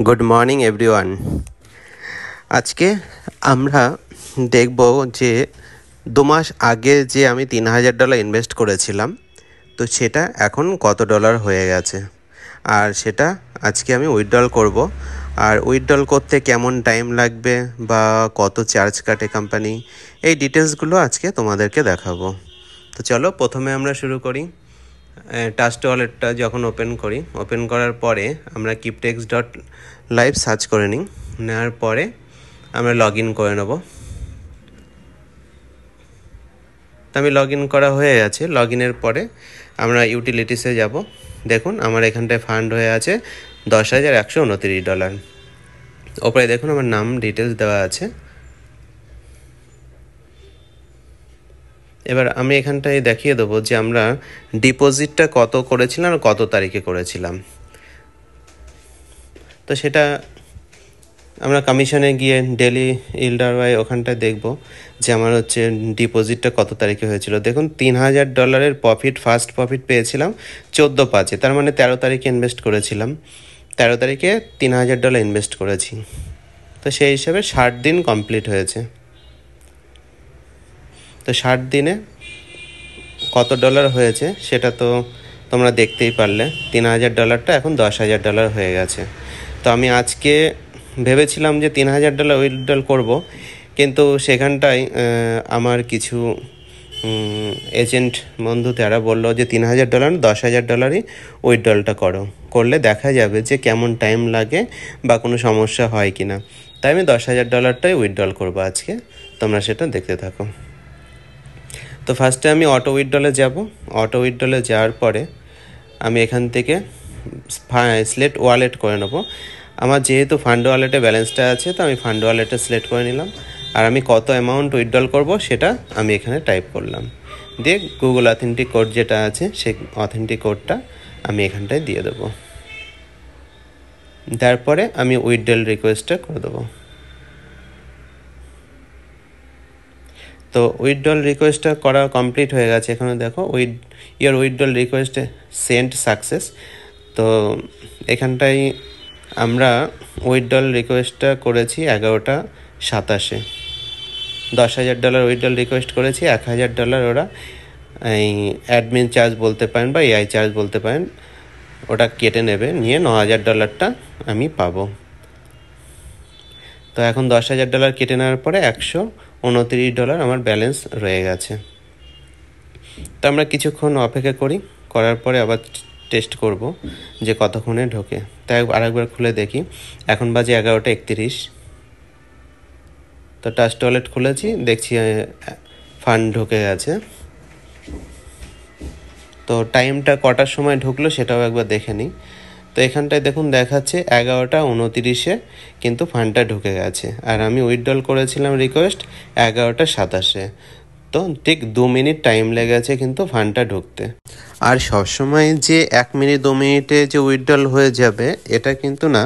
Good morning everyone. আজকে আমরা দেখব যে 2 মাস আগে যে আমি $3000 ইনভেস্ট করেছিলাম, তো সেটা এখন কত ডলার হয়ে গেছে, আর সেটা আজকে আমি উইথড্রল করব। আর উইথড্রল করতে কেমন টাইম লাগবে বা কত চার্জ কাটে কোম্পানি, এই ডিটেলসগুলো আজকে তোমাদেরকে দেখাবো। তো চলো প্রথমে আমরা শুরু করি। ট্রাস্ট ওয়ালেটটা যখন ওপেন করার পরে আমরা kiptex.live সার্চ করে নেওয়ার পরে আমরা লগ ইন করে নেব। তো আমি লগ ইন করা হয়ে গেছে। লগ ইনের পরে আমরা ইউটিলিটিসে যাব। দেখুন আমার এখানটায় ফান্ড হয়ে আছে $10,129। ওপরে দেখুন আমার নাম ডিটেলস দেওয়া আছে। এবার আমি এখানটায় দেখিয়ে দেবো যে আমরা ডিপোজিটটা কত করেছিলাম আর কত তারিখে করেছিলাম। তো সেটা আমরা কমিশনে গিয়ে ডেলি ইল্ডারওয়াই ওখানটায় দেখব যে আমার হচ্ছে ডিপোজিটটা কত তারিখে হয়েছিল। দেখুন $3000 প্রফিট, ফার্স্ট প্রফিট পেয়েছিলাম 14/5, তার মানে 13 তারিখে ইনভেস্ট করেছিলাম। 13 তারিখে $3000 ইনভেস্ট করেছি। তো সেই হিসাবে 60 দিন কমপ্লিট হয়েছে। তো 60 দিনে কত ডলার হয়েছে সেটা তো তোমরা দেখতেই পারলে। $3000টা এখন $10,000 হয়ে গেছে। তো আমি আজকে ভেবেছিলাম যে $3000 উইথড্রল করব, কিন্তু সেখানটায় আমার কিছু এজেন্ট বন্ধু তারা বললো যে $3000 $10,000ই উইথড্রলটা করলে দেখা যাবে যে কেমন টাইম লাগে বা কোনো সমস্যা হয় কি না। তাই আমি $10,000টাই উইথড্রল করবো আজকে। তোমরা সেটা দেখতে থাকো। তো ফার্স্টে আমি অটো উইথড্রলে যাব। অটো উইথড্রলে যাওয়ার পরে আমি এখান থেকে সিলেক্ট ওয়ালেট করে নেব। আমার যেহেতু ফান্ড ওয়ালেটে ব্যালেন্সটা আছে, তো আমি ফান্ড ওয়ালেটে সিলেক্ট করে নিলাম। আর আমি কত অ্যামাউন্ট উইথড্রল করব সেটা আমি এখানে টাইপ করলাম। দিয়ে গুগল অথেন্টিক কোড যেটা আছে সেই অথেন্টিক কোডটা আমি এখানটায় দিয়ে দেবো। তারপরে আমি উইথড্রল রিকোয়েস্টটা করে দেবো। তো উইথড্রল রিকোয়েস্টটা করা কমপ্লিট হয়ে গেছে। এখানে দেখো your withdrawal request send success. তো এখানটায় আমরা উইথড্রল রিকোয়েস্টটা করেছি 11:27। $10,000 উইথড্রল রিকোয়েস্ট করেছি। $1,000 ওরা এই অ্যাডমিন চার্জ বলতে পারেন বা এআই চার্জ বলতে পারেন, ওটা কেটে নেবে, নিয়ে $9,000টা আমি পাবো। তো এখন $10,000 কেটে নেওয়ার পরে $129 আমার ব্যালেন্স রয়ে গেছে। তো আমরা কিছুক্ষণ অপেক্ষা করার পরে আবার টেস্ট করব যে কতক্ষণে ঢোকে। তাই আরেকবার খুলে দেখি। এখন বাজে 11:31। তো ট্রাস্ট ওয়ালেট খুলেছি, দেখছি ফান্ড ঢুকে গেছে। তো টাইমটা কটার সময় ঢুকলো সেটাও একবার দেখে নিই। তো এখানটায় দেখুন দেখাচ্ছে 11:29 কিন্তু ফান্ডটা ঢুকে গেছে। আর আমি উইথড্রল করেছিলাম রিকোয়েস্ট 11:27। তো ঠিক 2 মিনিট টাইম লেগেছে কিন্তু ফান্ডটা ঢুকতে। আর সবসময় যে 1 মিনিট 2 মিনিটে যে উইথড্রল হয়ে যাবে এটা কিন্তু না,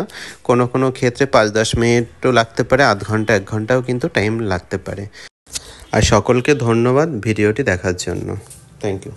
কোনো ক্ষেত্রে 5-10 মিনিটও লাগতে পারে, আধ ঘন্টা 1 ঘন্টাও কিন্তু টাইম লাগতে পারে। আর সকলকে ধন্যবাদ ভিডিওটি দেখার জন্য। Thank you.